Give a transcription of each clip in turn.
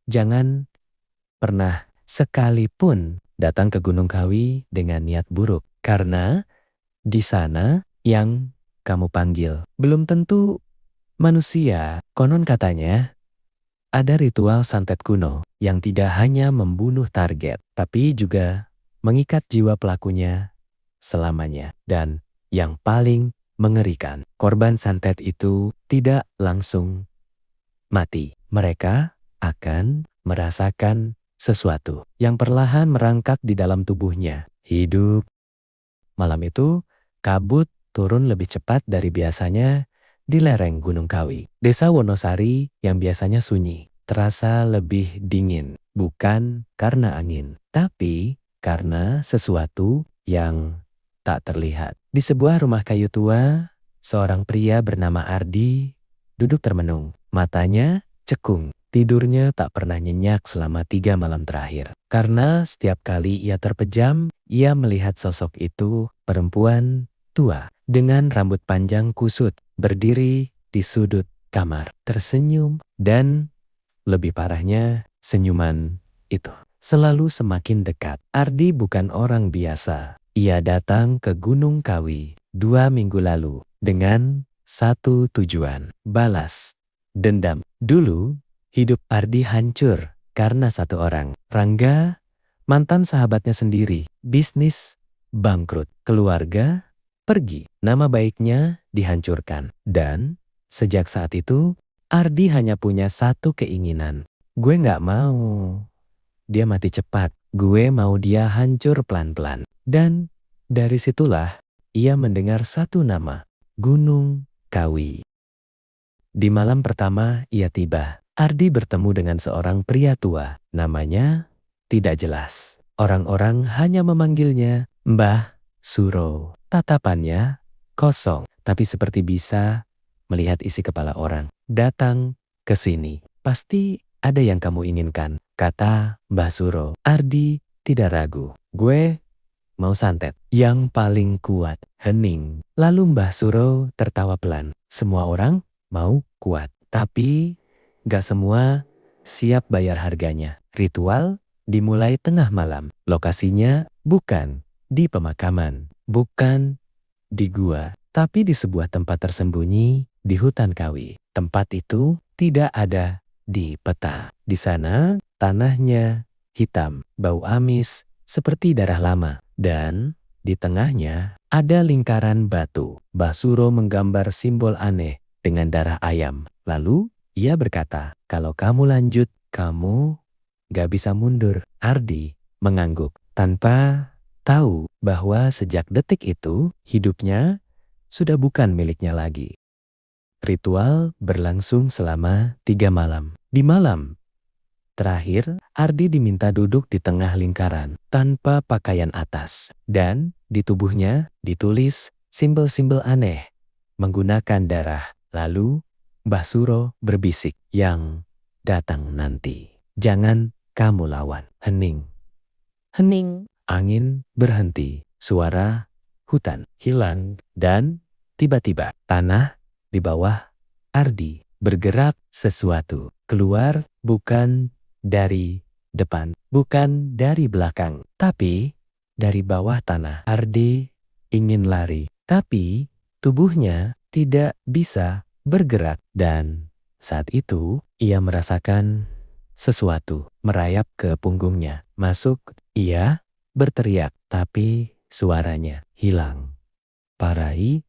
Jangan pernah sekalipun datang ke Gunung Kawi dengan niat buruk. Karena di sana yang kamu panggil belum tentu manusia. Konon katanya ada ritual santet kuno yang tidak hanya membunuh target, tapi juga mengikat jiwa pelakunya selamanya. Dan yang paling mengerikan, korban santet itu tidak langsung mati. Mereka akan merasakan sesuatu yang perlahan merangkak di dalam tubuhnya. Hidup. Malam itu, kabut turun lebih cepat dari biasanya di lereng Gunung Kawi. Desa Wonosari yang biasanya sunyi terasa lebih dingin. Bukan karena angin, tapi karena sesuatu yang tak terlihat. Di sebuah rumah kayu tua, seorang pria bernama Ardi duduk termenung. Matanya cekung. Tidurnya tak pernah nyenyak selama 3 malam terakhir. Karena setiap kali ia terpejam, ia melihat sosok itu, perempuan tua dengan rambut panjang kusut, berdiri di sudut kamar, tersenyum, dan lebih parahnya, senyuman itu selalu semakin dekat. Ardi bukan orang biasa. Ia datang ke Gunung Kawi 2 minggu lalu dengan satu tujuan, balas dendam. Dulu, hidup Ardi hancur karena satu orang, Rangga, mantan sahabatnya sendiri. Bisnis bangkrut, keluarga pergi, nama baiknya dihancurkan. Dan sejak saat itu, Ardi hanya punya satu keinginan. Gue nggak mau dia mati cepat. Gue mau dia hancur pelan-pelan. Dan dari situlah ia mendengar satu nama, Gunung Kawi. Di malam pertama ia tiba. Ardi bertemu dengan seorang pria tua. Namanya tidak jelas. Orang-orang hanya memanggilnya Mbah Suro. Tatapannya kosong, tapi seperti bisa melihat isi kepala orang. Datang ke sini. Pasti ada yang kamu inginkan, kata Mbah Suro. Ardi tidak ragu. Gue mau santet. Yang paling kuat, hening. Lalu Mbah Suro tertawa pelan. Semua orang mau kuat, tapi gak semua siap bayar harganya. Ritual dimulai tengah malam. Lokasinya bukan di pemakaman, bukan di gua, tapi di sebuah tempat tersembunyi di hutan Kawi. Tempat itu tidak ada di peta. Di sana tanahnya hitam, bau amis seperti darah lama. Dan di tengahnya ada lingkaran batu. Mbah Suro menggambar simbol aneh dengan darah ayam. Lalu ia berkata, kalau kamu lanjut, kamu gak bisa mundur. Ardi mengangguk tanpa tahu bahwa sejak detik itu hidupnya sudah bukan miliknya lagi. Ritual berlangsung selama 3 malam. Di malam terakhir, Ardi diminta duduk di tengah lingkaran tanpa pakaian atas. Dan di tubuhnya ditulis simbol-simbol aneh menggunakan darah. Lalu Mbah Suro berbisik, yang datang nanti jangan kamu lawan. Hening. Hening. Angin berhenti. Suara hutan hilang. Dan tiba-tiba tanah di bawah Ardi bergerak. Sesuatu keluar, bukan dari depan, bukan dari belakang, tapi dari bawah tanah. Ardi ingin lari, tapi tubuhnya tidak bisa bergerak. Dan saat itu ia merasakan sesuatu merayap ke punggungnya. Masuk, ia berteriak, tapi suaranya hilang. Parai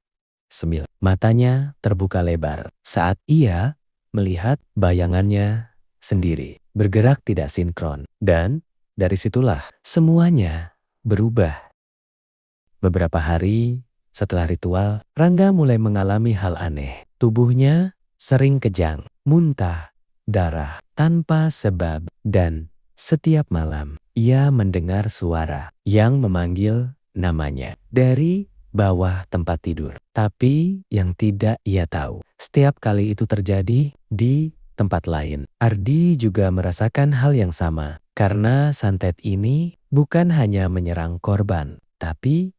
Semil. Matanya terbuka lebar saat ia melihat bayangannya sendiri bergerak tidak sinkron. Dan dari situlah semuanya berubah. Beberapa hari setelah ritual, Rangga mulai mengalami hal aneh. Tubuhnya sering kejang, muntah darah tanpa sebab. Dan setiap malam ia mendengar suara yang memanggil namanya dari bawah tempat tidur. Tapi yang tidak ia tahu, setiap kali itu terjadi di tempat lain. Ardi juga merasakan hal yang sama. Karena santet ini bukan hanya menyerang korban, tapi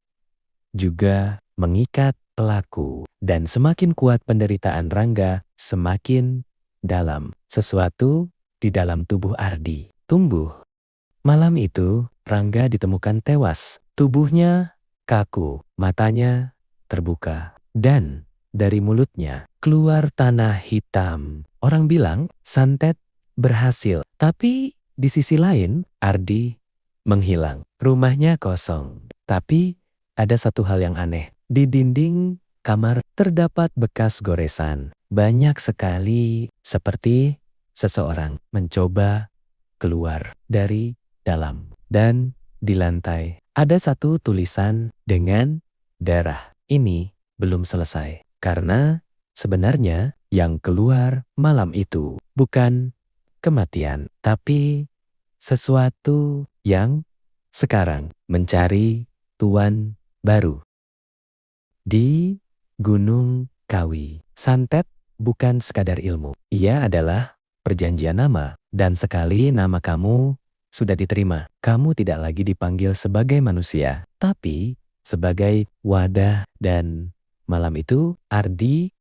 juga mengikat pelaku. Dan semakin kuat penderitaan Rangga, semakin dalam. Sesuatu di dalam tubuh Ardi tumbuh. Malam itu, Rangga ditemukan tewas. Tubuhnya kaku, matanya terbuka, dan dari mulutnya keluar tanah hitam. Orang bilang santet berhasil, tapi di sisi lain Ardi menghilang. Rumahnya kosong, tapi ada satu hal yang aneh. Di dinding kamar terdapat bekas goresan. Banyak sekali, seperti seseorang mencoba keluar dari dalam. Dan di lantai ada satu tulisan dengan darah. Ini belum selesai. Karena sebenarnya yang keluar malam itu bukan kematian, tapi sesuatu yang sekarang mencari tuan baru. Di Gunung Kawi, santet bukan sekadar ilmu. Ia adalah perjanjian nama. Dan sekali nama kamu sudah diterima, kamu tidak lagi dipanggil sebagai manusia, tapi sebagai wadah. Dan malam itu Ardi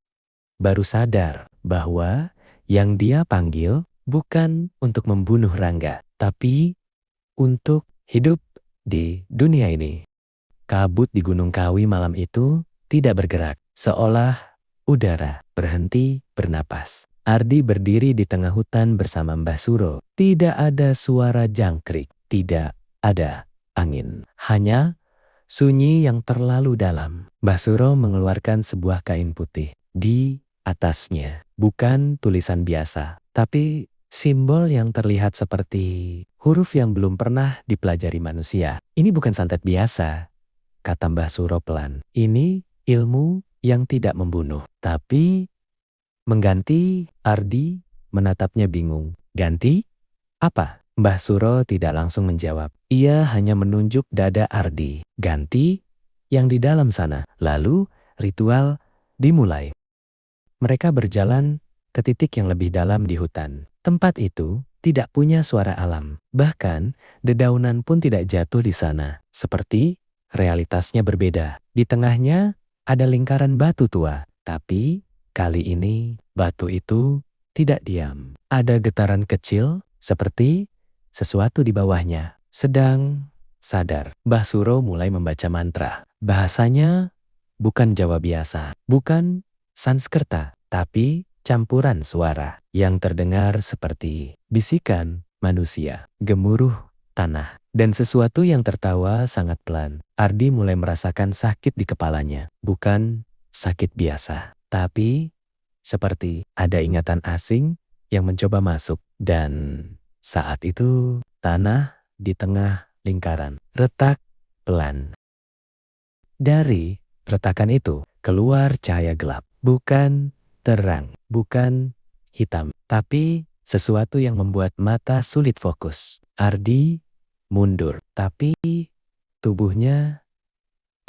baru sadar bahwa yang dia panggil bukan untuk membunuh Rangga, tapi untuk hidup di dunia ini. Kabut di Gunung Kawi malam itu tidak bergerak, seolah udara berhenti bernapas. Ardi berdiri di tengah hutan bersama Mbah Suro. Tidak ada suara jangkrik, tidak ada angin. Hanya sunyi yang terlalu dalam. Mbah Suro mengeluarkan sebuah kain putih. Di atasnya bukan tulisan biasa, tapi simbol yang terlihat seperti huruf yang belum pernah dipelajari manusia. Ini bukan santet biasa, kata Mbah Suro pelan. Ini ilmu yang tidak membunuh, tapi mengganti. Ardi menatapnya bingung. Ganti? Apa? Mbah Suro tidak langsung menjawab. Ia hanya menunjuk dada Ardi. Ganti yang di dalam sana. Lalu ritual dimulai. Mereka berjalan ke titik yang lebih dalam di hutan. Tempat itu tidak punya suara alam. Bahkan dedaunan pun tidak jatuh di sana. Seperti realitasnya berbeda. Di tengahnya ada lingkaran batu tua. Tapi kali ini batu itu tidak diam. Ada getaran kecil seperti sesuatu di bawahnya sedang sadar. Mbah Suro mulai membaca mantra. Bahasanya bukan Jawa biasa, bukan Sanskerta, tapi campuran suara yang terdengar seperti bisikan manusia, gemuruh tanah, dan sesuatu yang tertawa sangat pelan. Ardi mulai merasakan sakit di kepalanya. Bukan sakit biasa, tapi seperti ada ingatan asing yang mencoba masuk. Dan saat itu tanah di tengah lingkaran retak pelan. Dari retakan itu keluar cahaya gelap. Bukan terang, bukan hitam, tapi sesuatu yang membuat mata sulit fokus. Ardi mundur, tapi tubuhnya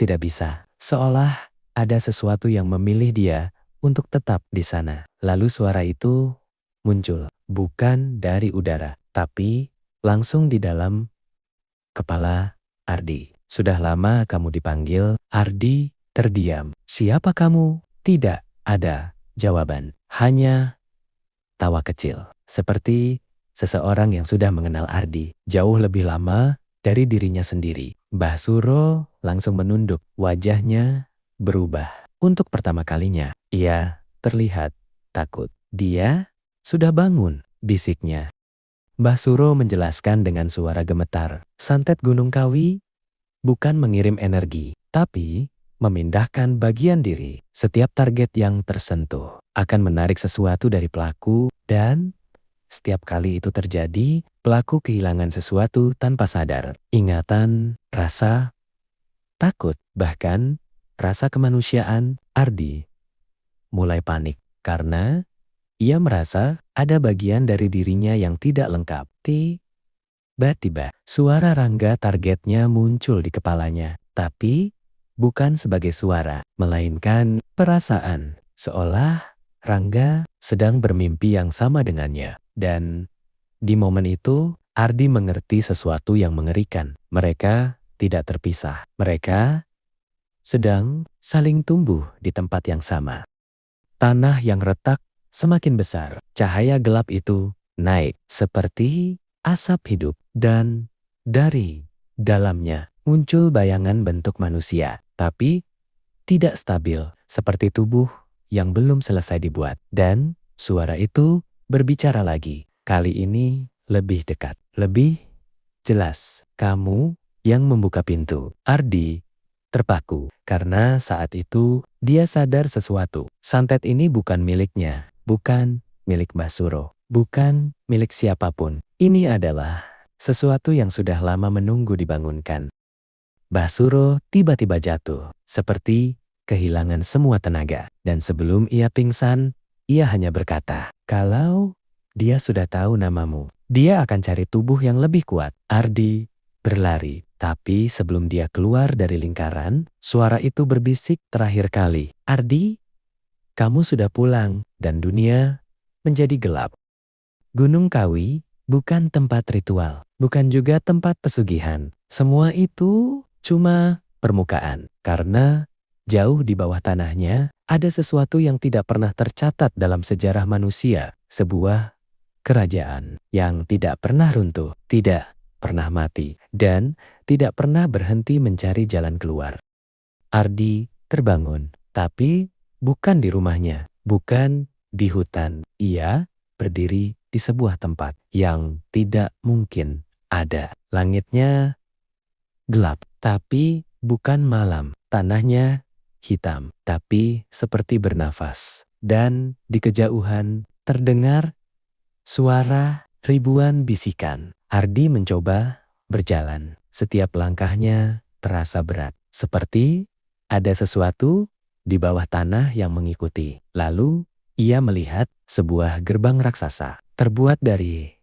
tidak bisa. Seolah ada sesuatu yang memilih dia untuk tetap di sana. Lalu suara itu muncul, bukan dari udara, tapi langsung di dalam kepala Ardi. Sudah lama kamu dipanggil. Ardi terdiam. Siapa kamu? Tidak ada jawaban. Hanya tawa kecil. Seperti seseorang yang sudah mengenal Ardi jauh lebih lama dari dirinya sendiri. Mbah Suro langsung menunduk. Wajahnya berubah. Untuk pertama kalinya, ia terlihat takut. Dia sudah bangun, bisiknya. Mbah Suro menjelaskan dengan suara gemetar. Santet Gunung Kawi bukan mengirim energi, tapi memindahkan bagian diri. Setiap target yang tersentuh akan menarik sesuatu dari pelaku, dan setiap kali itu terjadi, pelaku kehilangan sesuatu tanpa sadar. Ingatan, rasa, takut, bahkan rasa kemanusiaan. Ardi mulai panik karena ia merasa ada bagian dari dirinya yang tidak lengkap. Tiba-tiba suara Rangga targetnya muncul di kepalanya, tapi bukan sebagai suara, melainkan perasaan, seolah Rangga sedang bermimpi yang sama dengannya. Dan di momen itu, Ardi mengerti sesuatu yang mengerikan. Mereka tidak terpisah. Mereka sedang saling tumbuh di tempat yang sama. Tanah yang retak semakin besar. Cahaya gelap itu naik seperti asap hidup, dan dari dalamnya muncul bayangan bentuk manusia, tapi tidak stabil, seperti tubuh yang belum selesai dibuat. Dan suara itu berbicara lagi. Kali ini lebih dekat, lebih jelas. Kamu yang membuka pintu. Ardi terpaku karena saat itu dia sadar sesuatu. Santet ini bukan miliknya, bukan milik Mbah Suro, bukan milik siapapun. Ini adalah sesuatu yang sudah lama menunggu dibangunkan. Mbah Suro tiba-tiba jatuh, seperti kehilangan semua tenaga. Dan sebelum ia pingsan, ia hanya berkata, "Kalau dia sudah tahu namamu, dia akan cari tubuh yang lebih kuat." Ardi berlari, tapi sebelum dia keluar dari lingkaran, suara itu berbisik terakhir kali. "Ardi, kamu sudah pulang." Dan dunia menjadi gelap. Gunung Kawi bukan tempat ritual, bukan juga tempat pesugihan. Semua itu cuma permukaan, karena jauh di bawah tanahnya ada sesuatu yang tidak pernah tercatat dalam sejarah manusia. Sebuah kerajaan yang tidak pernah runtuh, tidak pernah mati, dan tidak pernah berhenti mencari jalan keluar. Ardi terbangun, tapi bukan di rumahnya, bukan di hutan. Ia berdiri di sebuah tempat yang tidak mungkin ada. Langitnya gelap, tapi bukan malam. Tanahnya hitam, tapi seperti bernafas. Dan di kejauhan terdengar suara ribuan bisikan. Ardi mencoba berjalan. Setiap langkahnya terasa berat, seperti ada sesuatu di bawah tanah yang mengikuti. Lalu ia melihat sebuah gerbang raksasa terbuat dari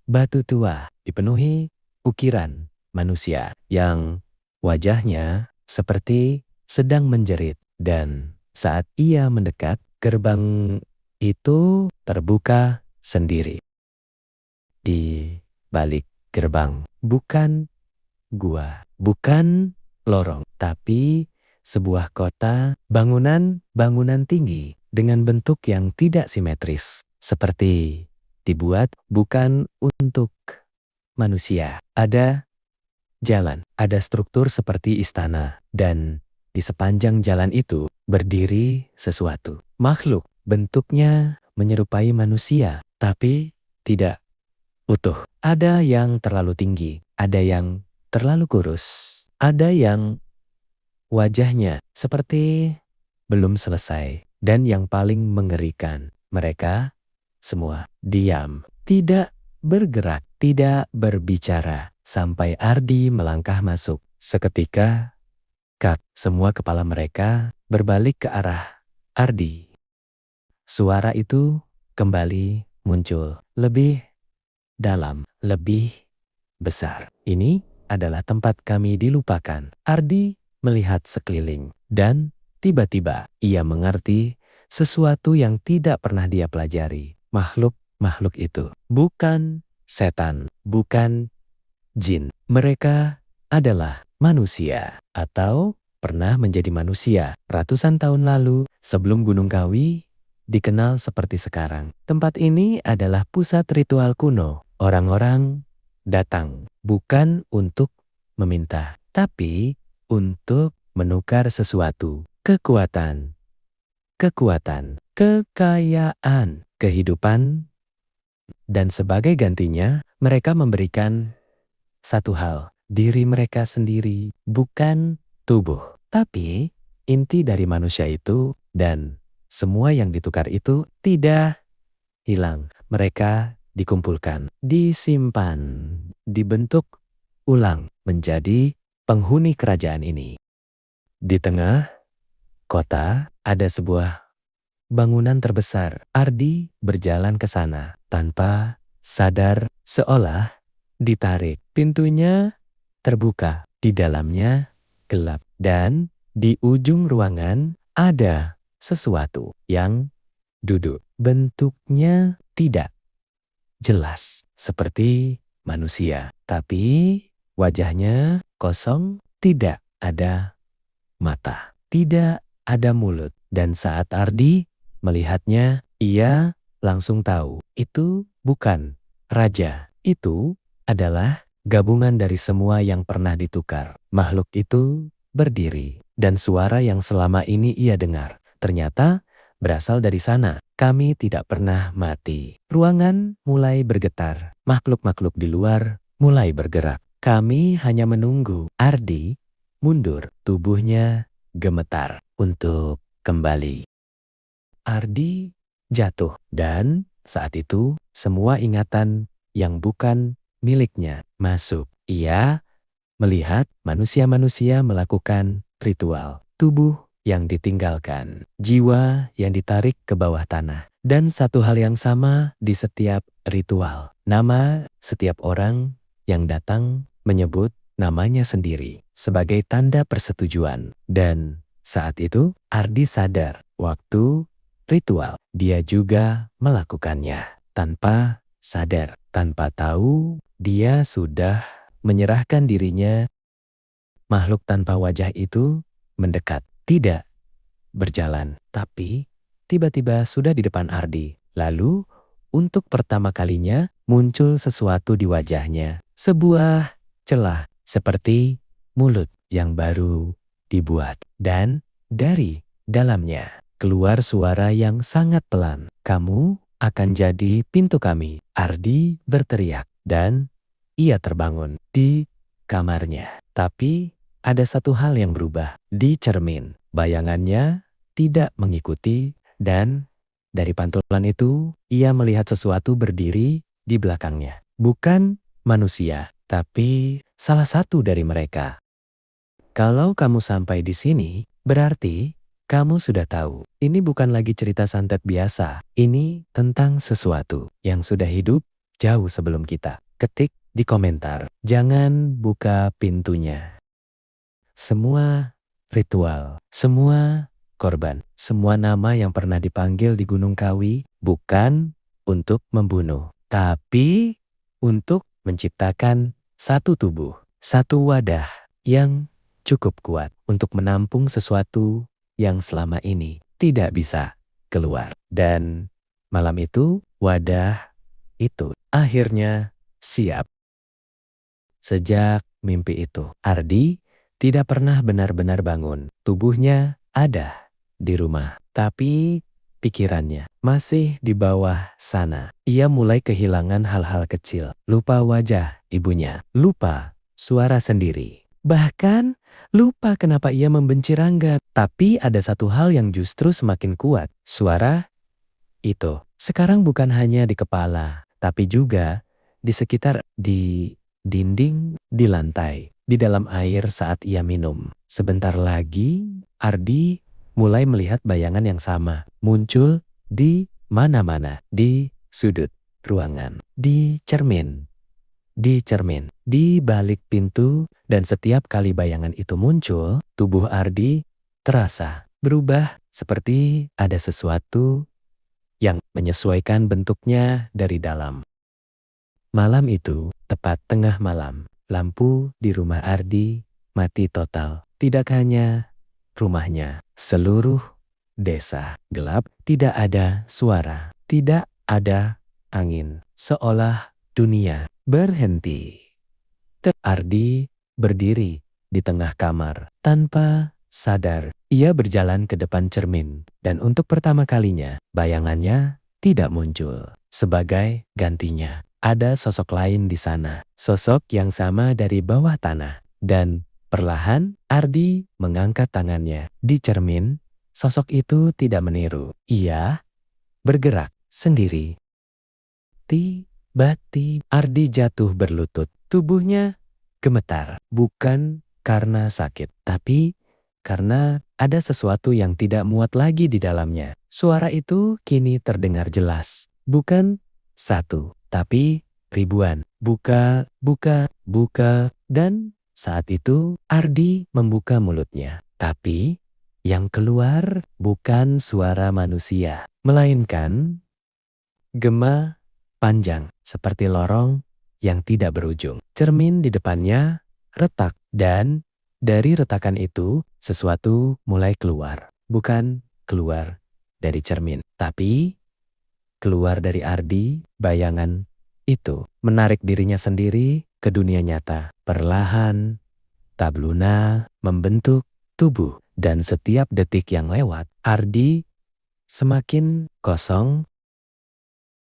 batu tua, dipenuhi ukiran manusia yang wajahnya seperti sedang menjerit. Dan saat ia mendekat, gerbang itu terbuka sendiri. Di balik gerbang bukan gua, bukan lorong, tapi sebuah kota, bangunan tinggi dengan bentuk yang tidak simetris, seperti dibuat bukan untuk manusia. Ada jalan, ada struktur seperti istana, dan di sepanjang jalan itu berdiri sesuatu. Makhluk, bentuknya menyerupai manusia, tapi tidak utuh. Ada yang terlalu tinggi, ada yang terlalu kurus, ada yang wajahnya seperti belum selesai. Dan yang paling mengerikan, mereka semua diam, tidak bergerak, tidak berbicara, sampai Ardi melangkah masuk. Seketika, semua kepala mereka berbalik ke arah Ardi. Suara itu kembali muncul, lebih dalam, lebih besar. "Ini adalah tempat kami dilupakan." Ardi melihat sekeliling, dan tiba-tiba ia mengerti sesuatu yang tidak pernah dia pelajari. Makhluk itu bukan setan, bukan jin. Mereka adalah manusia, atau pernah menjadi manusia ratusan tahun lalu sebelum Gunung Kawi dikenal seperti sekarang. Tempat ini adalah pusat ritual kuno. Orang-orang datang bukan untuk meminta, tapi untuk menukar sesuatu. Kekuatan, kekayaan, kehidupan, dan sebagai gantinya mereka memberikan satu hal, diri mereka sendiri, bukan tubuh. Tapi inti dari manusia itu, dan semua yang ditukar itu tidak hilang. Mereka dikumpulkan, disimpan, dibentuk ulang menjadi penghuni kerajaan ini. Di tengah kota ada sebuah bangunan terbesar. Ardi berjalan ke sana tanpa sadar, seolah ditarik. Pintunya terbuka, di dalamnya gelap, dan di ujung ruangan ada sesuatu yang duduk. Bentuknya tidak jelas seperti manusia, tapi wajahnya kosong, tidak ada mata, tidak ada mulut. Dan saat Ardi melihatnya, ia langsung tahu itu bukan Raja itu adalah gabungan dari semua yang pernah ditukar. Makhluk itu berdiri, dan suara yang selama ini ia dengar ternyata berasal dari sana. Kami tidak pernah mati. Ruangan mulai bergetar. Makhluk-makhluk di luar mulai bergerak. Kami hanya menunggu. Ardi mundur. Tubuhnya gemetar untuk kembali. Ardi jatuh, dan saat itu semua ingatan yang bukan miliknya masuk. Ia melihat manusia-manusia melakukan ritual. Tubuh yang ditinggalkan, jiwa yang ditarik ke bawah tanah. Dan satu hal yang sama di setiap ritual. Nama setiap orang yang datang menyebut namanya sendiri sebagai tanda persetujuan. Dan saat itu Ardi sadar waktu ritual dia juga melakukannya tanpa sadar, tanpa tahu dia sudah menyerahkan dirinya. Makhluk tanpa wajah itu mendekat, tidak berjalan, tapi tiba-tiba sudah di depan Ardi. Lalu, untuk pertama kalinya muncul sesuatu di wajahnya. Sebuah celah seperti mulut yang baru dibuat. Dan dari dalamnya keluar suara yang sangat pelan. Kamu akan jadi pintu kami. Ardi berteriak dan ia terbangun di kamarnya. Tapi ada satu hal yang berubah di cermin. Bayangannya tidak mengikuti, dan dari pantulan itu ia melihat sesuatu berdiri di belakangnya. Bukan manusia, tapi salah satu dari mereka. Kalau kamu sampai di sini, berarti kamu sudah tahu. Ini bukan lagi cerita santet biasa. Ini tentang sesuatu yang sudah hidup jauh sebelum kita. Ketik di komentar. Jangan buka pintunya. Semua ritual, semua korban, semua nama yang pernah dipanggil di Gunung Kawi bukan untuk membunuh, tapi untuk menciptakan satu tubuh, satu wadah yang cukup kuat untuk menampung sesuatu yang selama ini tidak bisa keluar. Dan malam itu, wadah itu akhirnya siap. Sejak mimpi itu, Ardi tidak pernah benar-benar bangun. Tubuhnya ada di rumah, tapi pikirannya masih di bawah sana. Ia mulai kehilangan hal-hal kecil. Lupa wajah ibunya, lupa suara sendiri. Bahkan lupa kenapa ia membenci Rangga. Tapi ada satu hal yang justru semakin kuat. Suara itu sekarang bukan hanya di kepala, tapi juga di sekitar, di dinding, di lantai, di dalam air saat ia minum. Sebentar lagi, Ardi mulai melihat bayangan yang sama muncul di mana-mana, di sudut ruangan, di cermin, di balik pintu. Dan setiap kali bayangan itu muncul, tubuh Ardi terasa berubah, seperti ada sesuatu yang menyesuaikan bentuknya dari dalam. Malam itu, tepat tengah malam, lampu di rumah Ardi mati total. Tidak hanya rumahnya, seluruh desa gelap. Tidak ada suara, tidak ada angin. Seolah dunia berhenti. Ardi berdiri di tengah kamar tanpa sadar. Ia berjalan ke depan cermin, dan untuk pertama kalinya bayangannya tidak muncul. Sebagai gantinya, ada sosok lain di sana, sosok yang sama dari bawah tanah. Dan perlahan Ardi mengangkat tangannya. Di cermin, sosok itu tidak meniru. Ia bergerak sendiri. Tiba-tiba Ardi jatuh berlutut. Tubuhnya gemetar, bukan karena sakit, tapi karena ada sesuatu yang tidak muat lagi di dalamnya. Suara itu kini terdengar jelas. Bukan satu, tapi ribuan. Buka, buka, buka. Dan saat itu Ardi membuka mulutnya. Tapi yang keluar bukan suara manusia, melainkan gema panjang seperti lorong yang tidak berujung. Cermin di depannya retak, dan dari retakan itu sesuatu mulai keluar. Bukan keluar dari cermin, tapi keluar dari Ardi, bayangan itu menarik dirinya sendiri ke dunia nyata. Perlahan, tabluna membentuk tubuh. Dan setiap detik yang lewat, Ardi semakin kosong.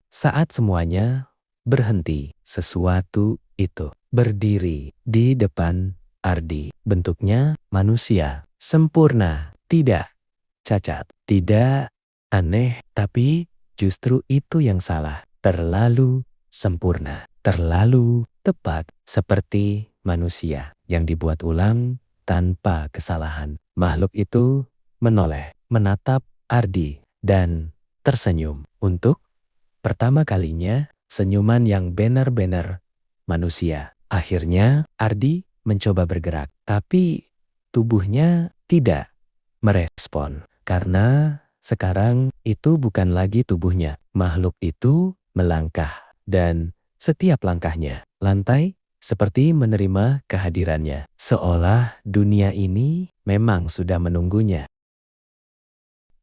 Saat semuanya berhenti, sesuatu itu berdiri di depan Ardi. Bentuknya manusia, sempurna, tidak cacat, tidak aneh, tapi justru itu yang salah. Terlalu sempurna, terlalu tepat, seperti manusia yang dibuat ulang tanpa kesalahan. Makhluk itu menoleh, menatap Ardi, dan tersenyum. Untuk pertama kalinya, senyuman yang benar-benar manusia. Akhirnya, Ardi mencoba bergerak, tapi tubuhnya tidak merespon. Karena sekarang itu bukan lagi tubuhnya. Makhluk itu melangkah, dan setiap langkahnya, lantai seperti menerima kehadirannya. Seolah dunia ini memang sudah menunggunya.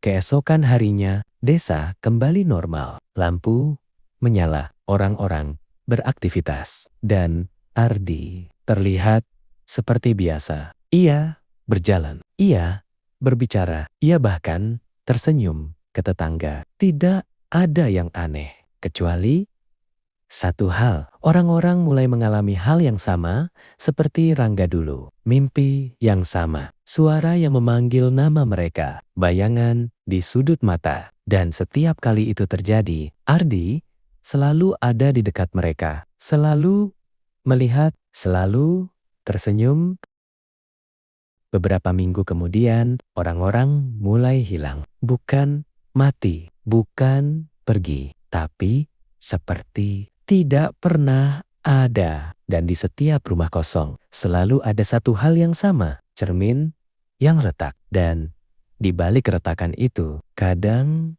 Keesokan harinya, desa kembali normal. Lampu menyala, orang-orang beraktivitas, dan Ardi terlihat seperti biasa. Ia berjalan, ia berbicara, ia bahkan tersenyum ke tetangga. Tidak ada yang aneh, kecuali satu hal. Orang-orang mulai mengalami hal yang sama seperti Rangga dulu. Mimpi yang sama, suara yang memanggil nama mereka, bayangan di sudut mata. Dan setiap kali itu terjadi, Ardi selalu ada di dekat mereka. Selalu melihat, selalu tersenyum. Beberapa minggu kemudian, orang-orang mulai hilang. Bukan mati, bukan pergi, tapi seperti tidak pernah ada. Dan di setiap rumah kosong, selalu ada satu hal yang sama, cermin yang retak. Dan di balik retakan itu, kadang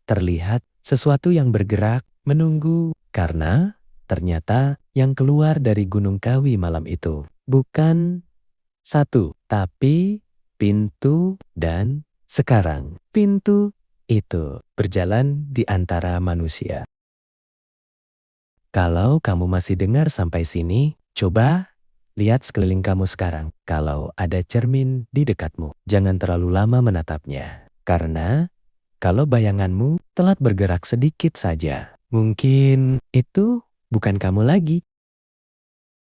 terlihat sesuatu yang bergerak, menunggu. Karena ternyata yang keluar dari Gunung Kawi malam itu bukan satu, tapi pintu. Dan sekarang pintu itu berjalan di antara manusia. Kalau kamu masih dengar sampai sini, coba lihat sekeliling kamu sekarang. Kalau ada cermin di dekatmu, jangan terlalu lama menatapnya. Karena kalau bayanganmu telat bergerak sedikit saja, mungkin itu bukan kamu lagi.